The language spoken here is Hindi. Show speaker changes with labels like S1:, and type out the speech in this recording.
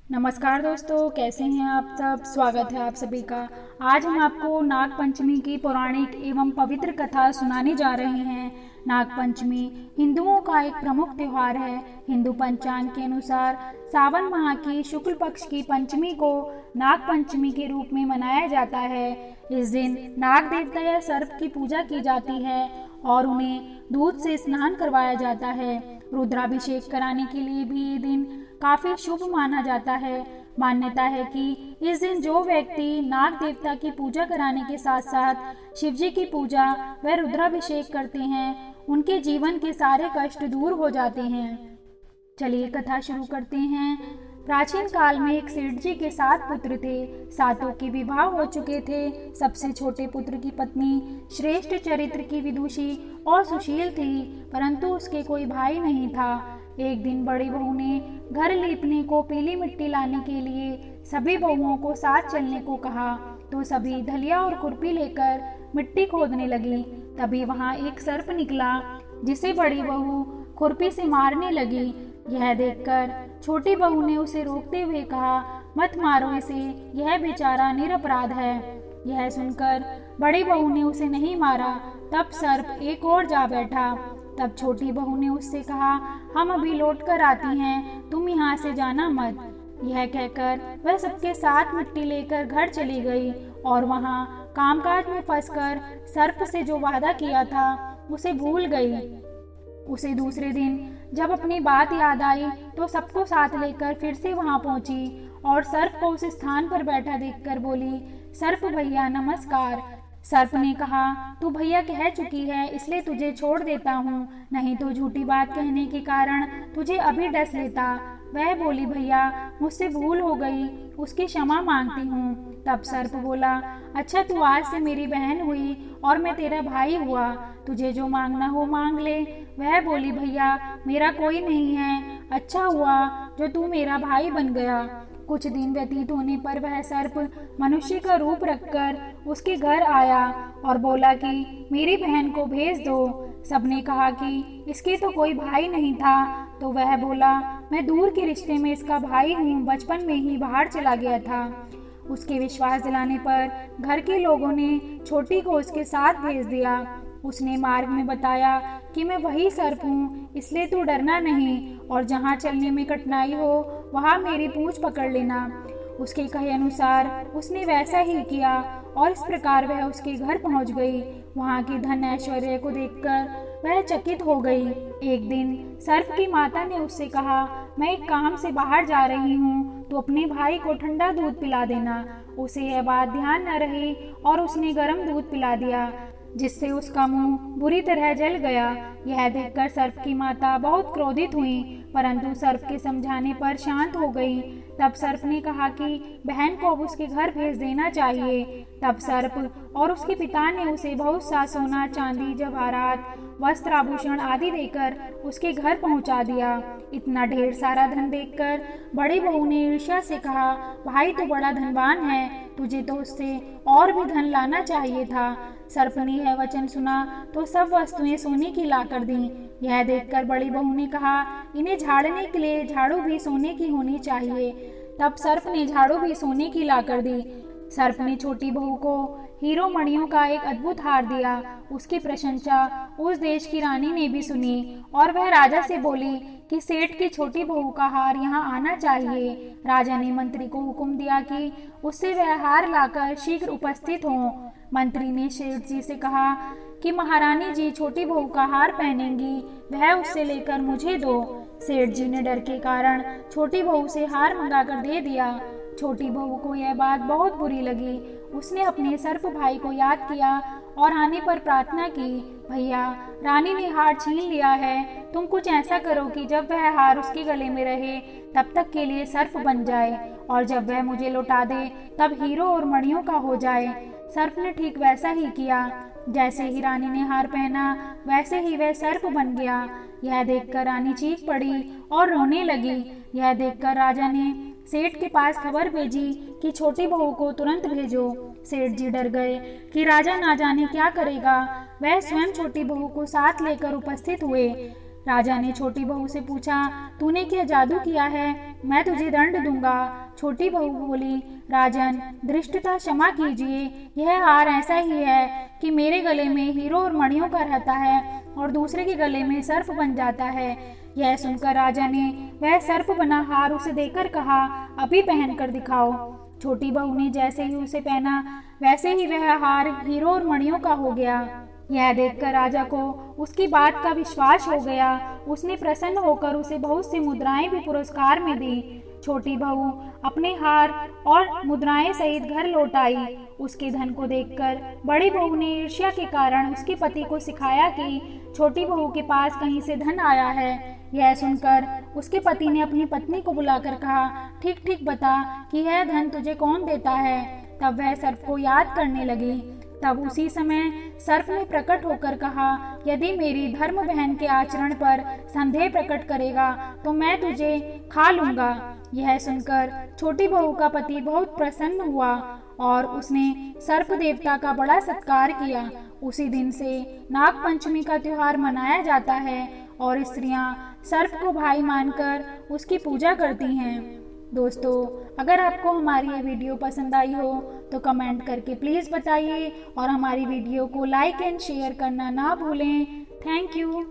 S1: नमस्कार दोस्तों, कैसे हैं आप सब। स्वागत है आप सभी का। आज हम आपको नाग पंचमी की पौराणिक एवं पवित्र कथा सुनाने जा रहे हैं। नाग पंचमी हिंदुओं का एक प्रमुख त्योहार है। हिंदू पंचांग के अनुसार सावन माह की शुक्ल पक्ष की पंचमी को नाग पंचमी के रूप में मनाया जाता है। इस दिन नाग देवता या सर्प की पूजा की जाती है और उन्हें दूध से स्नान करवाया जाता है। रुद्राभिषेक कराने के लिए भी ये दिन काफी शुभ माना जाता है। मान्यता है कि इस दिन जो व्यक्ति नाग देवता की पूजा कराने के साथ साथ शिवजी की पूजा व रुद्राभिषेक करते हैं, उनके जीवन के सारे कष्ट दूर हो जाते हैं। चलिए कथा शुरू करते हैं। प्राचीन काल में एक सेठ जी के 7 पुत्र थे। सातों के विवाह हो चुके थे। सबसे छोटे पुत्र की पत्नी श्रेष्ठ चरित्र की विदुषी और सुशील थी, परंतु उसके कोई भाई नहीं था। एक दिन बड़ी बहू ने घर लीपने को पीली मिट्टी लाने के लिए सभी बहुओं को साथ चलने को कहा, तो सभी धलिया और खुरपी लेकर मिट्टी खोदने लगी। तभी वहां एक सर्प निकला, जिसे बड़ी बहू खुरपी से मारने लगी। यह देखकर छोटी बहू ने उसे रोकते हुए कहा, मत मारो इसे, यह बेचारा निरपराध है। यह सुनकर बड़ी बहू ने उसे नहीं मारा। तब सर्प एक और जा बैठा। तब छोटी बहू ने उससे कहा, हम अभी लौट कर आती हैं, तुम यहाँ से जाना मत। यह कहकर वह सबके साथ मिट्टी लेकर घर चली गई और वहाँ कामकाज में फंसकर सर्प से जो वादा किया था उसे भूल गई। उसे दूसरे दिन जब अपनी बात याद आई तो सबको साथ लेकर फिर से वहां पहुंची और सर्प को उस स्थान पर बैठा देखकर बोली, सर्प भैया नमस्कार। सर्प ने कहा, तू भैया कह चुकी है इसलिए तुझे छोड़ देता हूँ, नहीं तो झूठी बात कहने के कारण तुझे अभी डस लेता। वह बोली, भैया मुझसे भूल हो गई, उसकी क्षमा मांगती हूँ। तब सर्प बोला, अच्छा तू आज से मेरी बहन हुई और मैं तेरा भाई हुआ, तुझे जो मांगना हो मांग ले। वह बोली, भैया मेरा कोई नहीं है, अच्छा हुआ जो तू मेरा भाई बन गया। कुछ दिन व्यतीत होने पर वह सर्प मनुष्य का रूप रखकर उसके घर आया और बोला कि मेरी बहन को भेज दो। सबने कहा कि इसके तो कोई भाई नहीं था, तो वह बोला, मैं दूर के रिश्ते में इसका भाई हूँ, बचपन में ही बाहर चला गया था। उसके विश्वास दिलाने पर घर के लोगों ने छोटी को उसके साथ भेज दिया। उसने मार्ग में बताया कि मैं वही सर्प हूँ, इसलिए तू डरना नहीं और जहाँ चलने में कठिनाई हो वहाँ मेरी पूंछ पकड़ लेना। उसके कहे अनुसार उसने वैसा ही किया और इस प्रकार वह उसके घर पहुँच गई। वहाँ की धन ऐश्वर्य को देखकर वह चकित हो गई। एक दिन सर्प की माता ने उससे कहा, मैं एक काम से बाहर जा रही हूँ, तो अपने भाई को ठंडा दूध पिला देना। उसे यह बात ध्यान न रही और उसने गर्म दूध पिला दिया, जिससे उसका मुंह बुरी तरह जल गया। यह देखकर सर्प की माता बहुत क्रोधित हुई, परंतु सर्प के समझाने पर शांत हो गई। तब सर्प ने कहा कि बहन को अब उसके घर भेज देना चाहिए। तब सर्प और उसके पिता ने उसे बहुत सा सोना, चांदी, जवाहरात, वस्त्र, आभूषण आदि देकर उसके घर पहुंचा दिया। इतना ढेर सारा धन देखकर बड़ी बहू ने ईर्ष्या से कहा, भाई तो बड़ा धनवान है, तुझे तो उससे और भी धन लाना चाहिए था। सर्प ने यह वचन सुना तो सब वस्तुएं सोने की लाकर दी। यह देखकर बड़ी बहू ने कहा, इन्हें झाड़ने के लिए झाड़ू भी सोने की होनी चाहिए। तब सर्प ने झाड़ू भी सोने की लाकर दी। सर्प ने छोटी बहू को हीरो मणियों का एक अद्भुत हार दिया। उसकी प्रशंसा उस देश की रानी ने भी सुनी और वह राजा से बोली कि सेठ की छोटी बहू का हार यहाँ आना चाहिए। राजा ने मंत्री को हुक्म दिया कि उससे वह हार लाकर शीघ्र उपस्थित हो। मंत्री ने सेठ जी से कहा कि महारानी जी छोटी बहू का हार पहनेंगी, वह उससे लेकर मुझे दो। सेठ जी ने डर के कारण छोटी बहू से हार मंगाकर दे दिया। छोटी बहू को यह बात बहुत बुरी लगी। उसने अपने सर्प भाई को याद किया और आने पर प्रार्थना की, भैया रानी ने हार छीन लिया है, तुम कुछ ऐसा करो कि जब वह हार उसके गले में रहे तब तक के लिए सर्प बन जाए और जब वह मुझे लौटा दे तब हीरो और मणियों का हो जाए। सर्प ने ठीक वैसा ही किया। जैसे ही रानी ने हार पहना वैसे ही वह सर्प बन गया। यह देखकर रानी चीख पड़ी और रोने लगी। यह देखकर राजा ने सेठ के पास खबर भेजी कि छोटी बहू को तुरंत भेजो। सेठ जी डर गए कि राजा ना जाने क्या करेगा। वह स्वयं छोटी बहू को साथ लेकर उपस्थित हुए। राजा ने छोटी बहू से पूछा, तूने क्या जादू किया है? मैं तुझे दंड दूंगा। छोटी बहू बोली, राजन, धृष्टता क्षमा कीजिए, यह हार ऐसा ही है कि मेरे गले में हीरो और मणियों का रहता है और दूसरे के गले में सर्प बन जाता है। यह सुनकर राजा ने वह सर्प बना हार उसे देकर कहा, अभी पहन कर दिखाओ। छोटी बहू ने जैसे ही उसे पहना वैसे ही वह हार हीरो और मणियों का हो गया। यह देखकर राजा को उसकी बात का विश्वास हो गया। उसने प्रसन्न होकर उसे बहुत सी मुद्राएं भी पुरस्कार में दी। छोटी बहू अपने हार और मुद्राएं सहित घर लौट आई। उसके धन को देखकर बड़ी बहू ने ईर्ष्या के कारण उसके पति को सिखाया कि छोटी बहू के पास कहीं से धन आया है। यह सुनकर उसके पति ने अपनी पत्नी को बुलाकर कहा, ठीक ठीक बता कि यह धन तुझे कौन देता है। तब वह सर्प को याद करने लगी। तब उसी समय सर्प ने प्रकट होकर कहा, यदि मेरी धर्म बहन के आचरण पर संदेह प्रकट करेगा तो मैं तुझे खा लूंगा। यह सुनकर छोटी बहू का पति बहुत प्रसन्न हुआ और उसने सर्प देवता का बड़ा सत्कार किया। उसी दिन से नाग पंचमी का त्योहार मनाया जाता है और स्त्रियां सर्प को भाई मानकर उसकी पूजा करती हैं। दोस्तों, अगर आपको हमारी ये वीडियो पसंद आई हो तो कमेंट करके प्लीज़ बताइए और हमारी वीडियो को लाइक एंड शेयर करना ना भूलें। Thank you.